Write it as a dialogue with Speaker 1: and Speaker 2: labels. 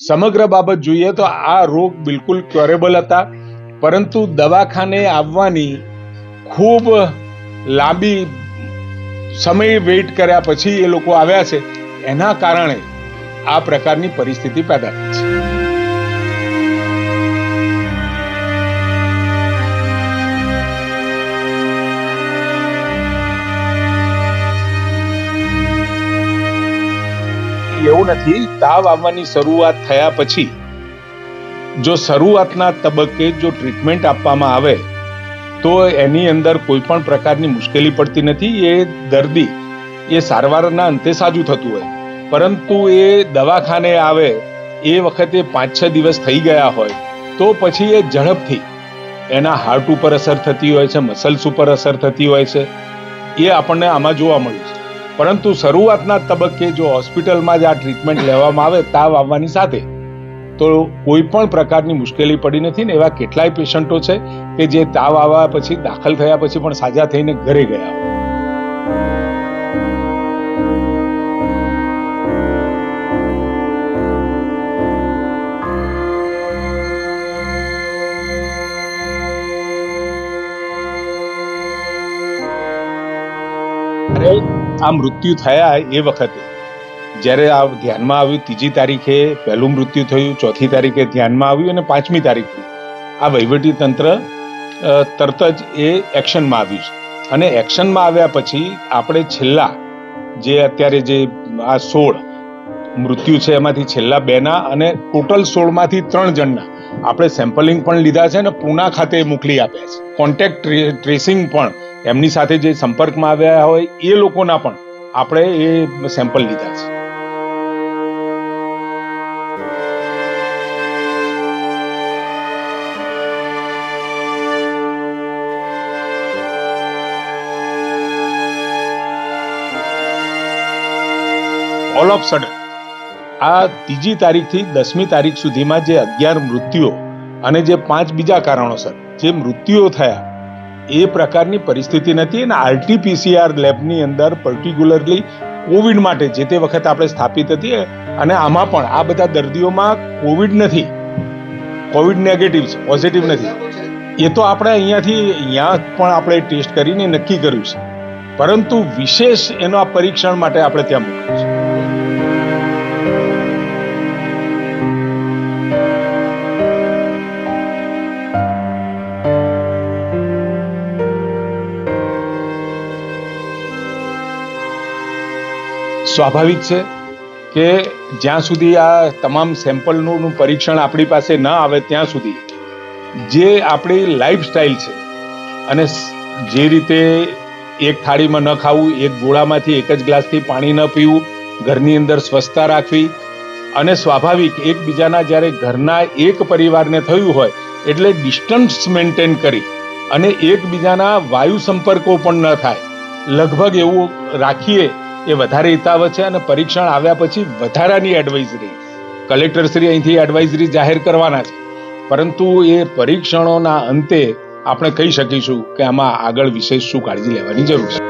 Speaker 1: સમગ્ર બાબત જોઈએ તો આ રોગ બિલકુલ ક્યોરેબલ હતા, પરંતુ દવાખાને આવવાની ખૂબ લાંબી સમય વેઇટ કર્યા પછી એ લોકો આવ્યા છે, એના કારણે આ પ્રકારની પરિસ્થિતિ પેદા થઈ છે. એવું નથી, તાવ આવવાની શરૂઆત થયા પછી જો શરૂઆતના તબક્કે જો ટ્રીટમેન્ટ આપવામાં આવે તો એની અંદર કોઈ પણ પ્રકારની મુશ્કેલી પડતી નથી. એ દર્દી એ સારવારના અંતે સાજું થતું હોય, પરંતુ એ દવાખાને આવે એ વખતે 5-6 દિવસ થઈ ગયા હોય તો પછી એ ઝડપથી એના હાર્ટ ઉપર અસર થતી હોય છે, મસલ્સ ઉપર અસર થતી હોય છે. એ આપણને આમાં જોવા મળ્યું છે. પરંતુ શરૂઆતના તબક્કે જો હોસ્પિટલમાં જ આ ટ્રીટમેન્ટ લેવામાં આવે તાવ આવવાની સાથે, તો કોઈ પણ પ્રકારની મુશ્કેલી પડી નથી ને એવા કેટલાય પેશન્ટો છે કે જે તાવ આવ્યા પછી દાખલ થયા પછી પણ સાજા થઈને ઘરે ગયા. આ મૃત્યુ થયા એ વખતે જ્યારે આ ધ્યાનમાં આવ્યું, 3જી તારીખે પહેલું મૃત્યુ થયું, 4થી તારીખે ધ્યાનમાં આવ્યું અને 5મી તારીખે આ વહીવટી તંત્ર તરત જ એ એક્શનમાં આવ્યું છે. અને એક્શનમાં આવ્યા પછી આપણે છેલ્લા જે અત્યારે જે આ 16 મૃત્યુ છે એમાંથી છેલ્લા 2ના અને ટોટલ 16માંથી 3 જણના આપણે સેમ્પલિંગ પણ લીધા છે અને પૂના ખાતે મોકલી આપ્યા છે. કોન્ટેક્ટ ટ્રેસિંગ પણ એમની સાથે જે સંપર્કમાં આવ્યા હોય એ લોકોના પણ આપણે એ સેમ્પલ લીધા છે. ઓલ ઓફ સડન આ 3જી તારીખથી 10મી તારીખ સુધીમાં જે 11 મૃત્યુઓ અને જે 5 બીજા કારણોસર જે મૃત્યુઓ થયા એ પ્રકારની પરિસ્થિતિ નથી. અને RT-PCR લેબની અંદર પર્ટિક્યુલરલી કોવિડ માટે જે તે વખત આપણે સ્થાપિત હતી, અને આમાં પણ આ બધા દર્દીઓમાં કોવિડ નથી, કોવિડ નેગેટિવ છે, પોઝિટિવ નથી. એ તો આપણે અહીંયા પણ આપણે ટેસ્ટ કરીને નક્કી કર્યું છે, પરંતુ વિશેષ એનો આ પરીક્ષણ માટે આપણે ત્યાં મૂક્યું છે. સ્વાભાવિક છે કે જ્યાં સુધી આ તમામ સેમ્પલનું પરીક્ષણ આપણી પાસે ન આવે ત્યાં સુધી જે આપણી લાઈફસ્ટાઈલ છે, અને જે રીતે એક થાળીમાં ન ખાવું, એક ગોળામાંથી એક જ ગ્લાસથી પાણી ન પીવું, ઘરની અંદર સ્વચ્છતા રાખવી, અને સ્વાભાવિક એકબીજાના જ્યારે ઘરના એક પરિવારને થયું હોય એટલે ડિસ્ટન્સ મેન્ટેન કરી અને એકબીજાના વાયુ સંપર્કો પણ ન થાય, લગભગ એવું રાખીએ એ વધારે હિતાવ છે. અને પરીક્ષણ આવ્યા પછી વધારાની એડવાઇઝરી કલેક્ટરશ્રી અહીંથી એડવાઇઝરી જાહેર કરવાના છે, પરંતુ એ પરીક્ષણોના અંતે આપણે કહી શકીશું કે આમાં આગળ વિશેષ શું કાળજી લેવાની જરૂર છે.